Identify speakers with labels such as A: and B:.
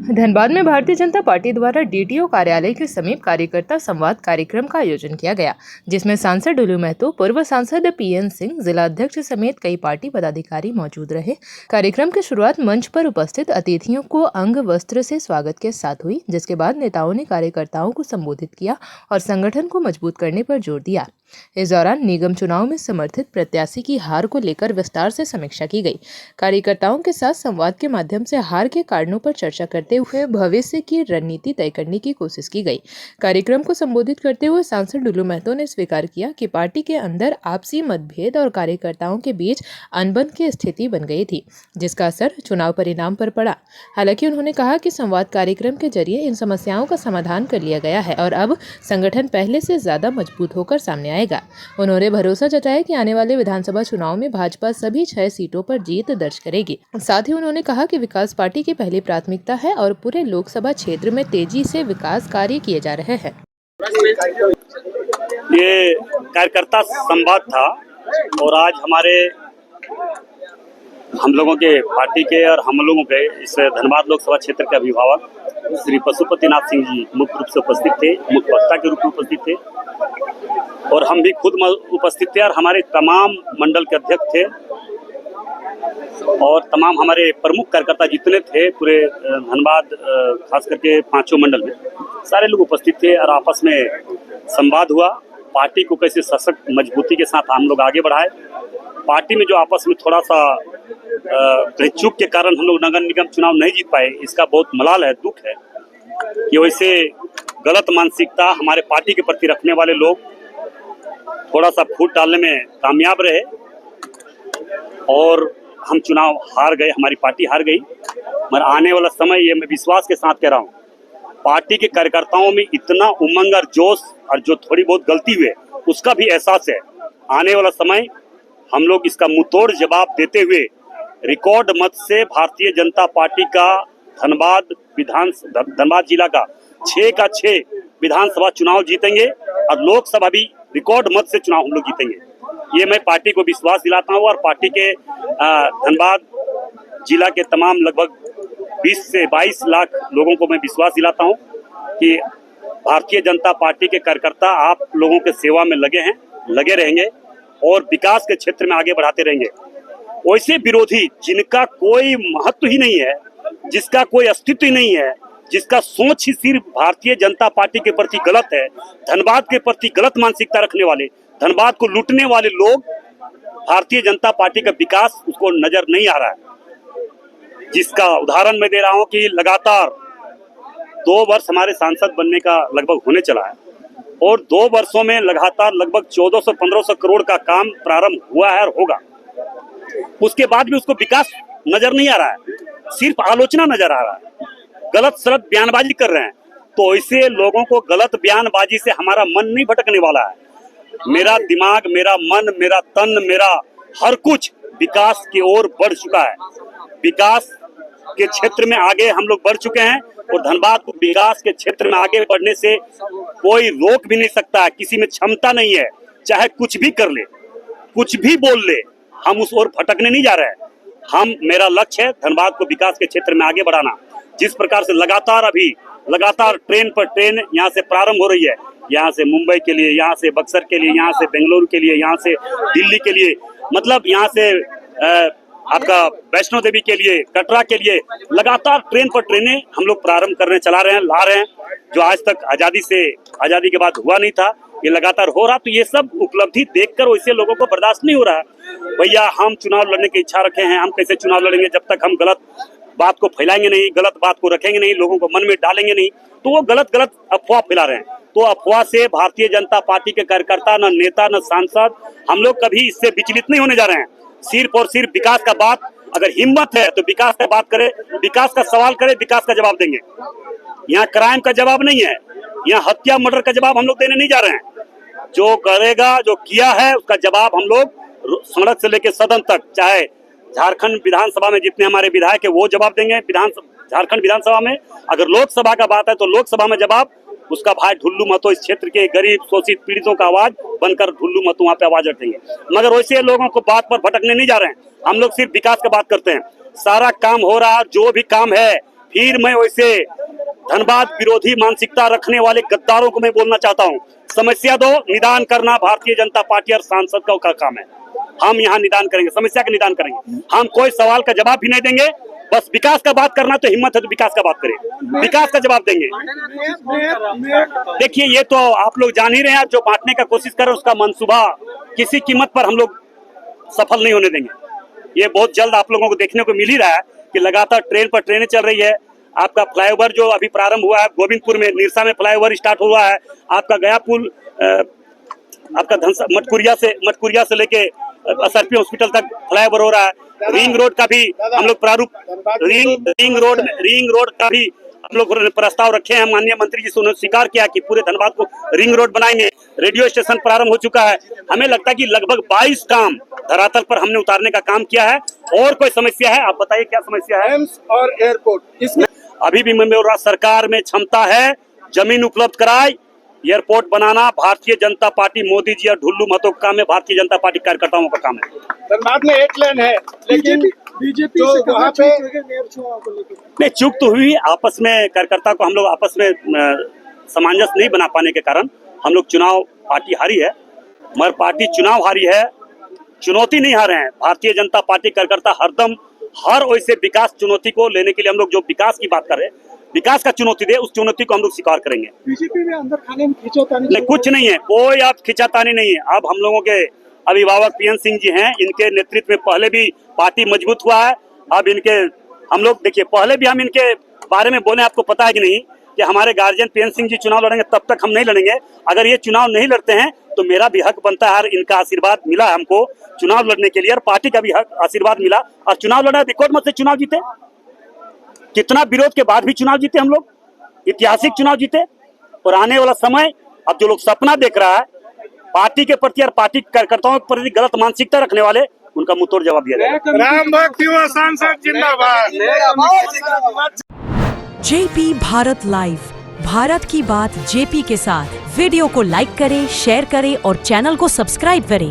A: धनबाद में भारतीय जनता पार्टी द्वारा डीटीओ कार्यालय के समीप कार्यकर्ता संवाद कार्यक्रम का आयोजन किया गया, जिसमें सांसद डुलू महतो, पूर्व सांसद पीएन सिंह, जिला अध्यक्ष समेत कई पार्टी पदाधिकारी मौजूद रहे। कार्यक्रम की शुरुआत मंच पर उपस्थित अतिथियों को अंग वस्त्र से स्वागत के साथ हुई, जिसके बाद नेताओं ने कार्यकर्ताओं को संबोधित किया और संगठन को मजबूत करने पर जोर दिया। इस दौरान निगम चुनाव में समर्थित प्रत्याशी की हार को लेकर विस्तार से समीक्षा की गई। कार्यकर्ताओं के साथ संवाद के माध्यम से हार के कारणों पर चर्चा करते हुए भविष्य की रणनीति तय करने की कोशिश की गई। कार्यक्रम को संबोधित करते हुए सांसद डुलू महतो ने स्वीकार किया कि पार्टी के अंदर आपसी मतभेद और कार्यकर्ताओं के बीच अनबन की स्थिति बन गई थी, जिसका असर चुनाव परिणाम पर पड़ा। हालांकि उन्होंने कहा कि संवाद कार्यक्रम के जरिए इन समस्याओं का समाधान कर लिया गया है और अब संगठन पहले से ज्यादा मजबूत होकर सामने आएगा। उन्होंने भरोसा जताया कि आने वाले विधानसभा चुनाव में भाजपा सभी 6 सीटों पर जीत दर्ज करेगी। साथ ही उन्होंने कहा कि विकास पार्टी की पहली प्राथमिकता है और पूरे लोकसभा क्षेत्र में तेजी से विकास कार्य किए जा रहे हैं।
B: ये कार्यकर्ता संवाद था और आज हम लोगों के पार्टी के और हम लोगों के इस धनबाद लोकसभा क्षेत्र के अभिभावक श्री पशुपतिनाथ सिंह जी मुख्य रूप से उपस्थित थे, मुख्य वक्ता के रूप में उपस्थित थे और हम भी खुद उपस्थित थे और हमारे तमाम मंडल के अध्यक्ष थे और तमाम हमारे प्रमुख कार्यकर्ता जितने थे पूरे धनबाद खास करके 5 मंडल में सारे लोग उपस्थित थे और आपस में संवाद हुआ। पार्टी को कैसे सशक्त मजबूती के साथ हम लोग आगे बढ़ाए। पार्टी में जो आपस में थोड़ा सा चूक के कारण हम लोग नगर निगम चुनाव नहीं जीत पाए, इसका बहुत मलाल है, दुख है कि वैसे गलत मानसिकता हमारे पार्टी के प्रति रखने वाले लोग थोड़ा सा फूट डालने में कामयाब रहे और हम चुनाव हार गए, हमारी पार्टी हार गई। मगर आने वाला समय, ये मैं विश्वास के साथ कह रहा हूँ, पार्टी के कार्यकर्ताओं में इतना उमंग और जोश और जो थोड़ी बहुत गलती हुए उसका भी एहसास है। आने वाला समय हम लोग इसका मुंहतोड़ जवाब देते हुए रिकॉर्ड मत से भारतीय जनता पार्टी का धनबाद जिला का 6 का 6 विधानसभा चुनाव जीतेंगे और लोकसभा भी रिकॉर्ड मत से चुनाव हम लोग जीतेंगे। ये मैं पार्टी को विश्वास दिलाता हूँ और पार्टी के धनबाद जिला के तमाम लगभग 20 से 22 लाख लोगों को मैं विश्वास दिलाता हूँ कि भारतीय जनता पार्टी के कार्यकर्ता आप लोगों के सेवा में लगे रहेंगे और विकास के क्षेत्र में आगे बढ़ाते रहेंगे। वैसे विरोधी जिनका कोई महत्व ही नहीं है, जिसका कोई अस्तित्व ही नहीं है, जिसका सोच ही सिर्फ भारतीय जनता पार्टी के प्रति गलत है, धनबाद के प्रति गलत मानसिकता रखने वाले, धनबाद को लूटने वाले लोग, भारतीय जनता पार्टी का विकास उसको नजर नहीं आ रहा है। जिसका उदाहरण मैं दे रहा हूं कि लगातार 2 वर्ष हमारे सांसद बनने का लगभग होने चला है और 2 वर्षों में लगातार लगभग 1400-1500 करोड़ का काम प्रारंभ हुआ है और होगा। उसके बाद भी उसको विकास नजर नहीं आ रहा है, सिर्फ आलोचना नजर आ रहा है, गलत सलत बयानबाजी कर रहे हैं। तो ऐसे लोगों को गलत बयानबाजी से हमारा मन नहीं भटकने वाला है। मेरा दिमाग, मेरा मन, मेरा तन, मेरा हर कुछ विकास की ओर बढ़ चुका है। विकास के क्षेत्र में आगे हम लोग बढ़ चुके हैं और धनबाद को विकास के क्षेत्र में आगे बढ़ने से कोई रोक भी नहीं सकता है। किसी में क्षमता नहीं है, चाहे कुछ भी कर ले, कुछ भी बोल ले, हम उस ओर भटकने नहीं जा रहे हैं। मेरा लक्ष्य है धनबाद को विकास के क्षेत्र में आगे बढ़ाना। जिस प्रकार से लगातार ट्रेन पर ट्रेन यहाँ से प्रारंभ हो रही है, यहाँ से मुंबई के लिए, यहाँ से बक्सर के लिए, यहाँ से बेंगलुरु के लिए, यहाँ से दिल्ली के लिए, मतलब यहाँ से आपका वैष्णो देवी के लिए, कटरा के लिए, लगातार ट्रेन पर ट्रेनें हम लोग प्रारंभ करने ला रहे हैं, जो आज तक आजादी के बाद हुआ नहीं था, ये लगातार हो रहा। तो ये सब उपलब्धि देखकर वैसे लोगों को बर्दाश्त नहीं हो रहा है। भैया हम चुनाव लड़ने की इच्छा रखे हैं, हम कैसे चुनाव लड़ेंगे जब तक हम गलत बात को फैलाएंगे नहीं, गलत बात को रखेंगे नहीं, लोगों को मन में डालेंगे नहीं। तो वो गलत अफवाह फैला रहे हैं। तो अफवाह से भारतीय जनता पार्टी के कार्यकर्ता, न नेता, न सांसद, हम लोग कभी इससे विचलित नहीं होने जा रहे हैं। सिर्फ और सिर्फ विकास का बात, अगर हिम्मत है तो विकास का बात करे, विकास का सवाल करे, विकास का जवाब देंगे। यहाँ क्राइम का जवाब नहीं है, यहाँ हत्या मर्डर का जवाब हम लोग देने नहीं जा रहे हैं। जो करेगा, जो किया है, उसका जवाब हम लोग सड़क से लेकर सदन तक, चाहे झारखंड विधानसभा में जितने हमारे विधायक है वो जवाब देंगे झारखंड विधानसभा में। अगर लोकसभा का बात है तो लोकसभा में जवाब उसका भाई ढुल्लू महतो इस क्षेत्र के गरीब शोषित पीड़ितों का आवाज बनकर ढुल्लू महतो वहाँ पे आवाज रखेंगे। मगर वैसे लोगों को बात पर भटकने नहीं जा रहे हैं। हम लोग सिर्फ विकास का बात करते हैं। सारा काम हो रहा, जो भी काम है फिर मैं वैसे धनबाद विरोधी मानसिकता रखने वाले गद्दारों को मैं बोलना चाहता हूँ, समस्या दो, निदान करना भारतीय जनता पार्टी और सांसद का काम है। हम यहाँ निदान करेंगे, समस्या का निदान करेंगे। हम कोई सवाल का जवाब भी नहीं देंगे, बस विकास का बात करना तो हिम्मत है तो विकास का बात करें, विकास का जवाब देंगे। देखिए ये तो आप लोग जान ही रहे हैं, जो बांटने का कोशिश कर रहे हैं उसका मंसूबा किसी कीमत पर हम लोग सफल नहीं होने देंगे। ये बहुत जल्द आप लोगों को देखने को मिल ही रहा है कि लगातार ट्रेन पर ट्रेनें चल रही है। आपका फ्लाईओवर जो अभी प्रारंभ हुआ है गोविंदपुर में, निरसा में फ्लाईओवर स्टार्ट हुआ है। आपका गया पुल आपका मटकुरिया से लेके SRP हॉस्पिटल तक फ्लाईओवर हो रहा है। रिंग रोड का भी हम लोग प्रारूप रिंग रोड का भी हम लोग प्रस्ताव रखे हैं। माननीय मंत्री जी से उन्होंने स्वीकार किया कि पूरे धनबाद को रिंग रोड बनाएंगे। रेडियो स्टेशन प्रारंभ हो चुका है। हमें लगता है कि लगभग 22 काम धरातल पर हमने उतारने का काम किया है। और कोई समस्या है आप बताइए, क्या समस्या है?
C: एम्स और एयरपोर्ट, इसमें
B: अभी भी मैं बोल रहा, सरकार में क्षमता है, जमीन उपलब्ध कराए, एयरपोर्ट बनाना भारतीय जनता पार्टी मोदी जी और ढुल्लू महतो का काम है, भारतीय जनता पार्टी कार्यकर्ताओं का काम है।
C: धनबाद में 8 लेन है, लेकिन बीजेपी
B: तो वहाँ पे नहीं चूक तो हुई, आपस में कार्यकर्ता को हम लोग आपस में सामंजस्य नहीं बना पाने के कारण हम लोग चुनाव पार्टी हारी है। मगर पार्टी चुनाव हारी है, चुनौती नहीं हारे हैं। भारतीय जनता पार्टी कार्यकर्ता हरदम हर वैसे विकास चुनौती को लेने के लिए हम लोग जो विकास की बात कर रहे हैं, विकास का चुनौती दे, उस चुनौती को हम लोग स्वीकार करेंगे।
C: बीजेपी में अंदर खाने में खींचातानी
B: नहीं, कुछ नहीं है, कोई आप खिंचातानी नहीं है। अब हम लोगों के अभिभावक PN सिंह जी हैं, इनके नेतृत्व में पहले भी पार्टी मजबूत हुआ है। अब इनके हम लोग देखिए, पहले भी हम इनके बारे में बोले, आपको पता है कि नहीं कि हमारे गार्जियन PN सिंह जी चुनाव लड़ेंगे, तब तक हम नहीं लड़ेंगे। अगर ये चुनाव नहीं लड़ते हैं तो मेरा भी हक बनता है, इनका आशीर्वाद मिला है हमको चुनाव लड़ने के लिए, और पार्टी का भी हक आशीर्वाद मिला और चुनाव लड़ा, रिकॉर्ड मत से चुनाव जीते। कितना विरोध के बाद भी चुनाव जीते हम लोग, ऐतिहासिक चुनाव जीते। और आने वाला समय, अब जो लोग सपना देख रहा है पार्टी के प्रति और पार्टी कार्यकर्ताओं के प्रति गलत मानसिकता रखने वाले, उनका मुंहतोड़ जवाब दिया जाएगा।
C: राम भक्त युवा सांसद जिंदाबाद।
D: JP भारत लाइव, भारत की बात JP के साथ। वीडियो को लाइक करें, शेयर करें और चैनल को सब्सक्राइब करें।